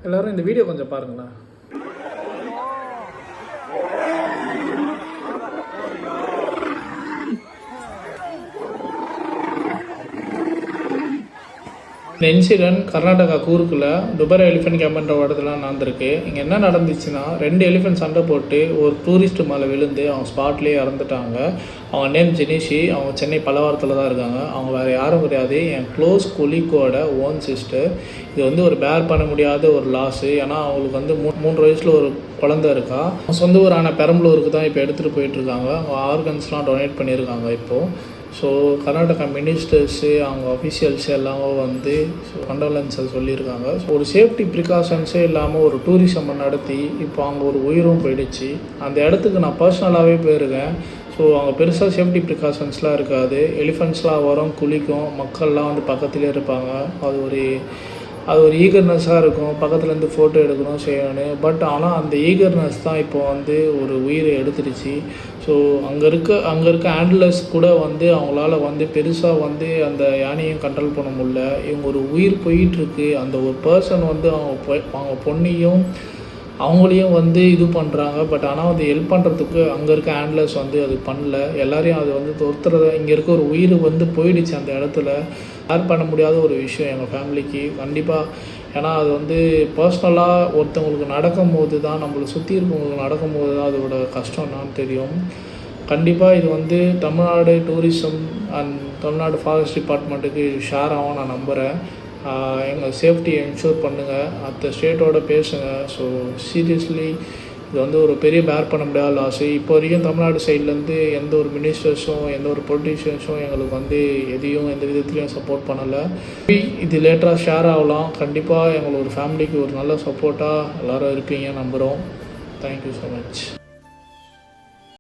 எல்லோரும் இந்த வீடியோ கொஞ்சம் பாருங்களா. இந்த இன்சிடென்ட் கர்நாடகா கூர்க்குள்ள துபாய் எலிஃபென்ட் கேம்ப்ன்ற இடத்துல நடந்திருக்கு. இங்கே என்ன நடந்துச்சுன்னா 2 எலிஃபென்ட் சண்டை போட்டு ஒரு டூரிஸ்ட் மேலே விழுந்து அவங்க ஸ்பாட்லேயே இறந்துட்டாங்க. அவங்க நேம் ஜெனிஷி. அவங்க சென்னை பலவாரத்தில் தான் இருக்காங்க. அவங்க வேறு யாரும் கிடையாது, என் க்ளோஸ் கொலீக்கோட ஓன் சிஸ்டர். இது வந்து ஒரு பேர் பண்ண முடியாத ஒரு லாஸு. ஏன்னா அவங்களுக்கு வந்து 3 வயசில் ஒரு குழந்தை இருக்கா. சொந்த ஊரான பெரம்பலூருக்கு தான் இப்போ எடுத்துகிட்டு போயிட்டுருக்காங்க. அவங்க ஆர்கன்ஸ்லாம் டொனேட் பண்ணியிருக்காங்க இப்போது. ஸோ கர்நாடகா மினிஸ்டர்ஸு அவங்க அஃபிஷியல்ஸ் எல்லாமே வந்து கண்டோலன்ஸை சொல்லியிருக்காங்க. ஸோ ஒரு சேஃப்டி ப்ரிகாஷன்ஸே இல்லாமல் ஒரு டூரிசம் நடத்தி இப்போ அங்கே ஒரு உயிரும் போயிடுச்சு. அந்த இடத்துக்கு நான் பர்சனலாகவே போயிருக்கேன். ஸோ அங்கே பெருசாக சேஃப்டி ப்ரிகாஷன்ஸ்லாம் இருக்காது. எலிஃபெண்ட்ஸ்லாம் வரும், குளிக்கும், மக்கள்லாம் வந்து பக்கத்துலேயே இருப்பாங்க. அது ஒரு ஈகர்னஸாக இருக்கும், பக்கத்துலேருந்து ஃபோட்டோ எடுக்கணும் செய்யணும். பட் ஆனால் அந்த ஈகர்னஸ் தான் இப்போ வந்து ஒரு உயிரை எடுத்துடுச்சு. ஸோ அங்கே இருக்க ஹேண்ட்லர்ஸ் கூட வந்து அவங்களால வந்து பெருசாக வந்து அந்த யானையும் கண்ட்ரோல் பண்ண முடியல. இவங்க ஒரு உயிர் போயிட்டுருக்கு. அந்த ஒரு பர்சன் வந்து அவங்க பொண்ணையும் அவங்களையும் வந்து இது பண்ணுறாங்க. பட் ஆனால் வந்து ஹெல்ப் பண்ணுறதுக்கு அங்கே இருக்க ஹேண்ட்லர்ஸ் வந்து அது பண்ணல. எல்லாரையும் அது வந்து ஒருத்தர் இங்கே இருக்க ஒரு உயிர் வந்து போயிடுச்சு அந்த இடத்துல. ஷேர் பண்ண முடியாத ஒரு விஷயம் எங்கள் ஃபேமிலிக்கு கண்டிப்பாக. ஏன்னா அது வந்து பர்சனலாக ஒருத்தவங்களுக்கு நடக்கும்போது தான், நம்மளை சுற்றி இருக்கவங்களுக்கு நடக்கும்போது தான் அதோட கஷ்டம் என்னான்னு தெரியும். கண்டிப்பாக இது வந்து Tamil Nadu tourism and Tamil Nadu forest டிபார்ட்மெண்ட்டுக்கு ஷேர் ஆகும் நான் நம்புகிறேன். எங்கள் சேஃப்டியை என்ஷூர் பண்ணுங்கள், மற்ற ஸ்டேட்டோட பேசுங்க. ஸோ சீரியஸ்லி இது வந்து ஒரு பெரிய பேர் பண்ண முடியாத லாஸு. இப்போ வரைக்கும் தமிழ்நாடு சைட்லேருந்து எந்த ஒரு மினிஸ்டர்ஸும் எந்த ஒரு பொலிட்டீஷியன்ஸும் எங்களுக்கு வந்து எந்த விதத்துலையும் சப்போர்ட் பண்ணலை. இது லேட்டராக ஷேர் ஆகலாம். கண்டிப்பாக எங்களோட ஃபேமிலிக்கு ஒரு நல்ல சப்போர்ட்டாக எல்லோரும் இருப்பீங்க நம்புகிறோம். Thank you so much.